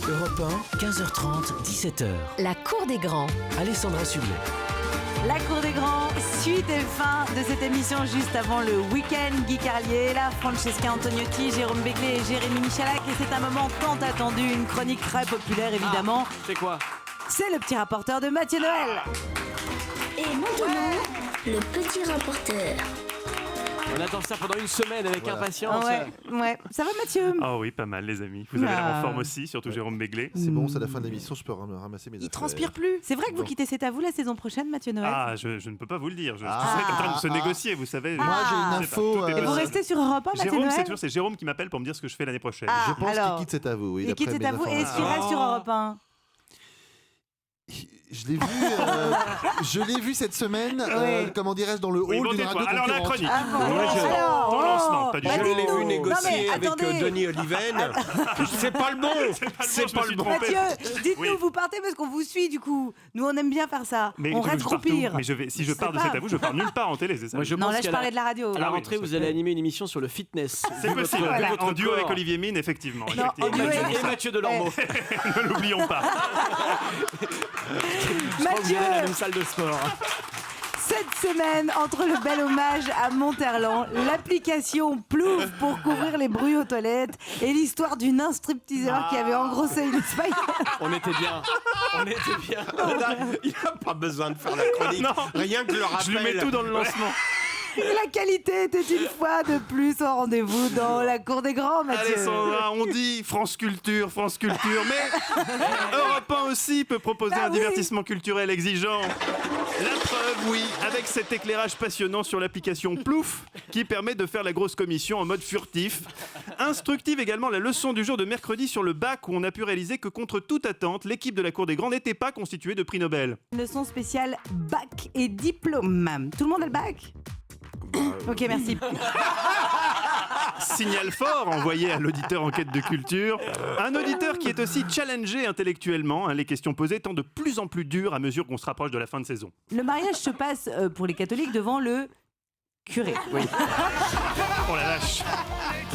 Europe 1, 15h30, 17h. La cour des grands. Alessandra Sublet. La cour des grands, suite et fin de cette émission juste avant le week-end. Guy Carlier, là, Francesca Antoniotti, Jérôme Béglé et Jérémy Michalak. Et c'est un moment tant attendu, une chronique très populaire évidemment. C'est quoi ? C'est le petit rapporteur de Mathieu Noël. Et maintenant, le petit rapporteur. On attend ça pendant une semaine avec impatience. Ouais. Ça va Mathieu? Ah oui, pas mal les amis. Vous avez l'air en forme aussi, surtout Jérôme Béglé. C'est bon, c'est à la fin de l'émission, je peux ramasser mes affaires. Il transpire plus. C'est vrai que vous quittez C'est à vous la saison prochaine, Mathieu Noël? Ah, je ne peux pas vous le dire. Tout ça est en train de se négocier, vous savez. Moi, j'ai une info. Tout est Et vous restez sur Europe 1, Mathieu Jérôme, Noël? c'est Jérôme qui m'appelle pour me dire ce que je fais l'année prochaine. Je pense alors, qu'il quitte C'est à vous. Oui, il quitte C'est à vous. Et est-ce qu'il reste sur Europe 1? Je l'ai vu cette semaine, Oui. comment dirais-je, dans le Oui, hall bon, d'une tais-toi. radio Alors la concurrente. chronique. Alors, Ton lancement, pas du bah, tout. Je l'ai dites-nous. vu Non, négocier mais avec attendez. Denis Oliven. C'est pas le bon. C'est pas le bon. trompé. Mathieu, dites-nous, Oui. vous partez parce qu'on vous suit du coup. Nous, on aime bien faire ça. Mais on je reste pars roupir. où Mais si je pars de sais C'est pas. à vous, je pars nulle part en télé, c'est ça? Moi, je Non, pense là, je qu'à parlais de la radio. À la Ah oui, rentrée, ça vous fait- allez animer une émission sur le fitness. C'est possible, Vu votre en duo avec corps. Olivier Mine, effectivement. Non, effectivement. en duo Et Mathieu Delormeau. Ne l'oublions pas. Vous Mathieu, irez dans une salle de sport. cette semaine, entre le bel hommage à Monterland, l'application Plouf pour couvrir les bruits aux toilettes et l'histoire du nain stripteaseur qui avait engrossé une Espagnole. On était bien. Il n'a pas besoin de faire la chronique. Non. Rien que le rappel. Je lui mets tout dans le lancement. La qualité était une fois de plus au rendez-vous dans la cour des grands, Mathieu. Alessandra, on dit France Culture, mais Europe 1 aussi peut proposer Bah un oui. divertissement culturel exigeant. La preuve, oui, avec cet éclairage passionnant sur l'application Plouf, qui permet de faire la grosse commission en mode furtif. Instructive également la leçon du jour de mercredi sur le bac, où on a pu réaliser que contre toute attente, l'équipe de la Cour des Grands n'était pas constituée de prix Nobel. Leçon spéciale bac et diplôme. Tout le monde a le bac? Ok, merci. Signal fort envoyé à l'auditeur en quête de culture. Un auditeur qui est aussi challengé intellectuellement, les questions posées étant de plus en plus dures à mesure qu'on se rapproche de la fin de saison. Le mariage se passe pour les catholiques devant le curé. Oui. Oh la vache.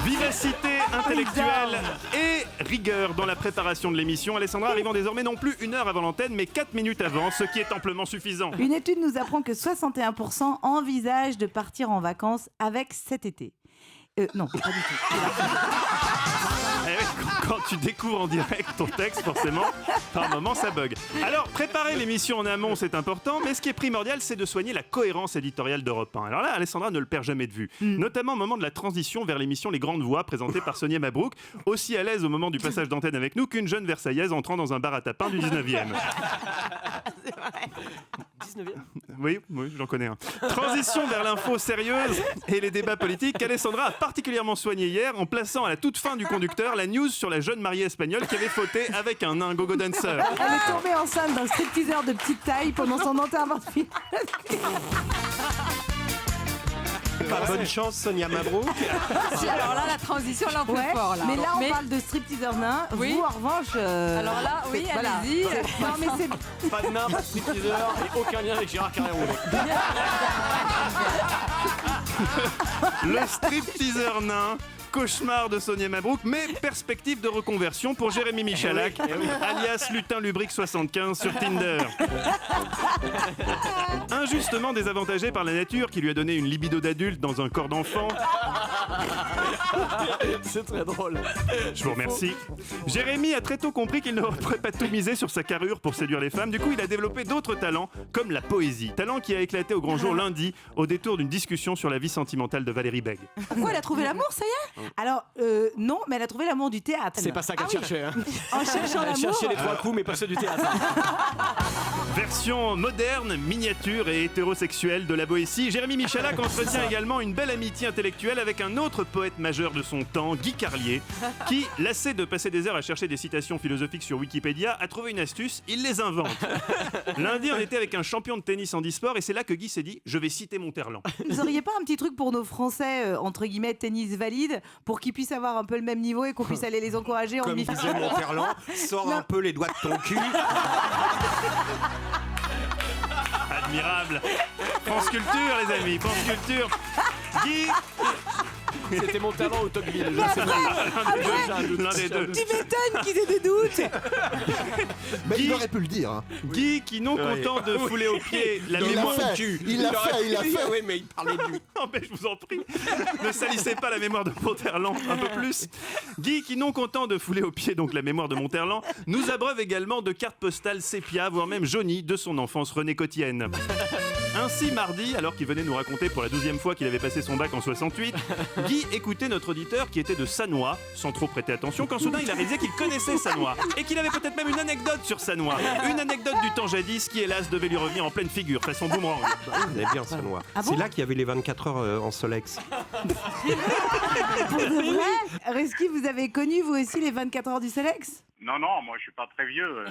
Vivacité intellectuelle et rigueur dans la préparation de l'émission. Alessandra arrivant désormais non plus 1 heure avant l'antenne, mais 4 minutes avant, ce qui est amplement suffisant. Une étude nous apprend que 61% envisagent de partir en vacances avec cet été. Non, pas du tout. Eh oui, quand tu découvres en direct ton texte, forcément, par moment, ça bug. Alors, préparer l'émission en amont, c'est important, mais ce qui est primordial, c'est de soigner la cohérence éditoriale d'Europe 1. Alors là, Alessandra ne le perd jamais de vue, notamment au moment de la transition vers l'émission Les Grandes Voix, présentée par Sonia Mabrouk, aussi à l'aise au moment du passage d'antenne avec nous qu'une jeune Versaillaise entrant dans un bar à tapin du 19e. 19e. Oui, j'en connais un. Transition vers l'info sérieuse et les débats politiques qu'Alessandra a particulièrement soigné hier en plaçant à la toute fin du conducteur la news sur la jeune mariée espagnole qui avait fauté avec un nain gogo dancer. Elle est tombée enceinte d'un stripteaseur de petite taille pendant son enterrement de finale. Bonne chance, Sonia Mabrouk. Si, alors là, la transition, là, on fait Ouais, fort. Là. mais là, on parle de stripteaseur nain. Oui. Vous, en revanche... Alors là, oui, voilà. allez-y. Non, mais c'est... Pas de nain, pas de stripteaseur et aucun lien avec Gérard Carrérou. Le stripteaseur nain, cauchemar de Sonia Mabrouk, mais perspective de reconversion pour Jérémy Michalak, alias Lutin Lubrique 75 sur Tinder. Injustement désavantagé par la nature qui lui a donné une libido d'adulte dans un corps d'enfant. C'est très drôle. Je vous remercie. Jérémy a très tôt compris qu'il ne pourrait pas tout miser sur sa carrure pour séduire les femmes. Du coup, il a développé d'autres talents, comme la poésie. Talent qui a éclaté au grand jour lundi, au détour d'une discussion sur la vie sentimentale de Valérie Bègue. Pourquoi elle a trouvé l'amour, ça y est? Alors, non, mais elle a trouvé l'amour du théâtre. C'est pas ça qu'elle cherchait. Hein. En cherchant Elle l'amour... cherchait les 3 coups, mais pas ceux du théâtre. Version moderne, miniature et hétérosexuelle de la Boétie, Jérémy Michalak entretient également une belle amitié intellectuelle avec un autre poète majeur de son temps, Guy Carlier, qui, lassé de passer des heures à chercher des citations philosophiques sur Wikipédia, a trouvé une astuce, il les invente. Lundi, on était avec un champion de tennis en e-sport et c'est là que Guy s'est dit « Je vais citer Monterland ». Vous auriez pas un petit truc pour nos Français, entre guillemets, tennis valide, pour qu'ils puissent avoir un peu le même niveau et qu'on puisse aller les encourager en Comme disait Monterland, sors un peu les doigts de ton cul. Admirable. France Culture, les amis, France Culture. Guy, C'était Montalban ou Tocqueville. Je sais pas. L'un des deux. Tu m'étonnes qu'ils aient des doutes. Mais Guy- il aurait pu le dire. Hein. Guy, qui non content de fouler aux pieds la Il l'a mémoire... fait. Il l'a fait. Oui, mais il parlait de lui. Non mais je vous en prie, ne salissez pas la mémoire de Monterland un peu plus. Guy, qui non content de fouler aux pieds donc la mémoire de Monterland, nous abreuve également de cartes postales sépia, voire même jaunies, de son enfance René Cotienne. Ainsi, mardi, alors qu'il venait nous raconter pour la 12e fois qu'il avait passé son bac en 68, Guy écoutait notre auditeur qui était de Sannois, sans trop prêter attention, quand soudain il a réalisé qu'il connaissait Sannois et qu'il avait peut-être même une anecdote sur Sannois. Une anecdote du temps jadis qui, hélas, devait lui revenir en pleine figure, façon boomerang. Vous êtes bien, Sanois. C'est là qu'il y avait les 24 heures en Solex. Pour de vrai, Reski, vous avez connu vous aussi les 24 heures du Solex? Non, moi je suis pas très vieux.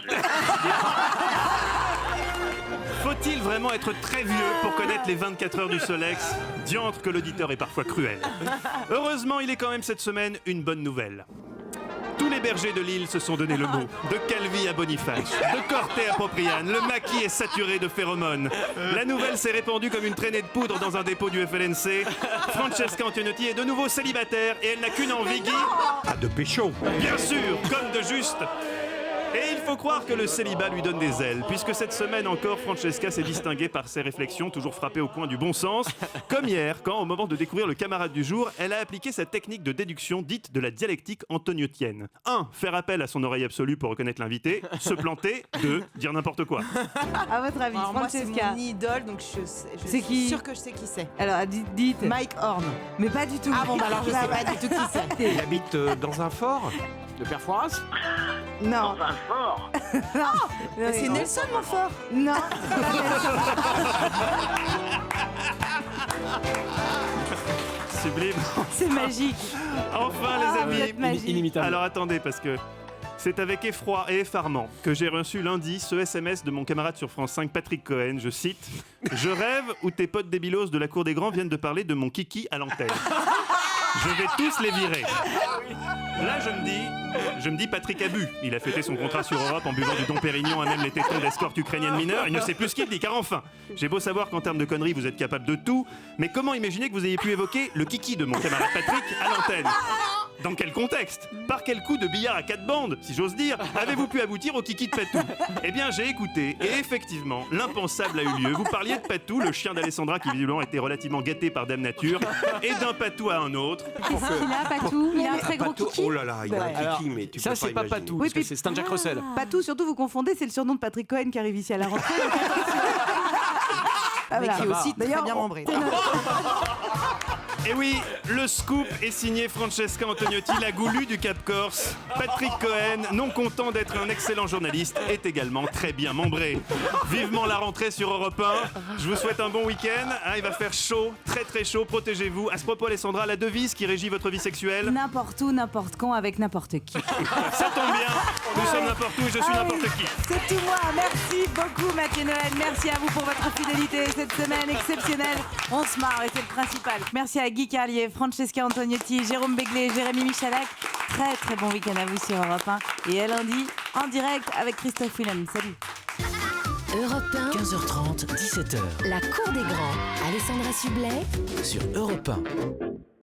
Faut-il vraiment être très vieux pour connaître les 24 heures du Solex? Diantre que l'auditeur est parfois cruel. Heureusement, il est quand même cette semaine une bonne nouvelle. Tous les bergers de l'île se sont donné le mot. De Calvi à Boniface, de Corté à Popriane, le maquis est saturé de phéromones. La nouvelle s'est répandue comme une traînée de poudre dans un dépôt du FLNC. Francesca Antoniotti est de nouveau célibataire et elle n'a qu'une envie, Guy. Ah, de pécho. Bien sûr, comme de juste. Et il faut croire que le célibat lui donne des ailes, puisque cette semaine encore, Francesca s'est distinguée par ses réflexions, toujours frappées au coin du bon sens, comme hier, quand, au moment de découvrir le camarade du jour, elle a appliqué sa technique de déduction dite de la dialectique antoniotienne. 1. Faire appel à son oreille absolue pour reconnaître l'invité, se planter. 2. Dire n'importe quoi. À votre avis, Alors, moi, c'est Francesca? mon idole, donc je C'est suis qui? sûre que je sais qui c'est. Alors, dites. Mike Horn. Mais pas du tout. Ah bon, bah alors je sais pas du tout qui c'est. Il habite dans un fort. De Père Fouras? Non. Un fort. Mais c'est Nelson Montfort. Non. Sublime. C'est magique. Enfin, les Vous amis. êtes magique. Inimitable. Alors attendez, parce que c'est avec effroi et effarement que j'ai reçu lundi ce SMS de mon camarade sur France 5, Patrick Cohen. Je cite: « Je rêve où tes potes débilos de la Cour des Grands viennent de parler de mon kiki à l'antenne. Je vais tous les virer. » Là, je me dis Patrick a bu. Il a fêté son contrat sur Europe en buvant du Dom Pérignon à même les tétons d'escorte ukrainienne mineure. Il ne sait plus ce qu'il dit, car enfin, j'ai beau savoir qu'en termes de conneries, vous êtes capable de tout, mais comment imaginer que vous ayez pu évoquer le kiki de mon camarade Patrick à l'antenne? Dans quel contexte? Par quel coup de billard à 4 bandes, si j'ose dire, avez-vous pu aboutir au kiki de Patou? Eh bien, j'ai écouté, et effectivement, l'impensable a eu lieu. Vous parliez de Patou, le chien d'Alessandra qui visiblement était relativement gâté par Dame Nature, et d'un Patou à un autre. Il a Patou. Il a un très gros Patou, kiki. oh là là, il a un Alors, kiki, mais tu ça, peux c'est pas imaginer. Patou, Oui, parce que puis- c'est Stan Jack Russell. Patou, surtout, vous confondez, c'est le surnom de Patrick Cohen qui arrive ici à la rentrée. donc attention. Ah, Mais voilà. qui est aussi très D'ailleurs, bien membré. Et oui, le scoop est signé Francesca Antoniotti, la goulue du Cap Corse. Patrick Cohen, non content d'être un excellent journaliste, est également très bien membré. Vivement la rentrée sur Europe 1. Je vous souhaite un bon week-end. Hein, il va faire chaud, très très chaud. Protégez-vous. À ce propos, Alessandra, la devise qui régit votre vie sexuelle? N'importe où, n'importe quand, avec n'importe qui. Ça tombe bien. Nous sommes n'importe où et je suis Ah oui, n'importe qui. c'est tout moi. Merci beaucoup, Mathieu Noël. Merci à vous pour votre fidélité cette semaine exceptionnelle. On se marre et c'est le principal. Merci à Guy Carlier, Francesca Antoniotti, Jérôme Béglé, Jérémy Michalak. Très très bon week-end à vous sur Europe 1. Et à lundi, en direct avec Christophe Willem. Salut. Europe 1, 15h30, 17h la cour des grands. Alessandra Sublet. sur Europe 1.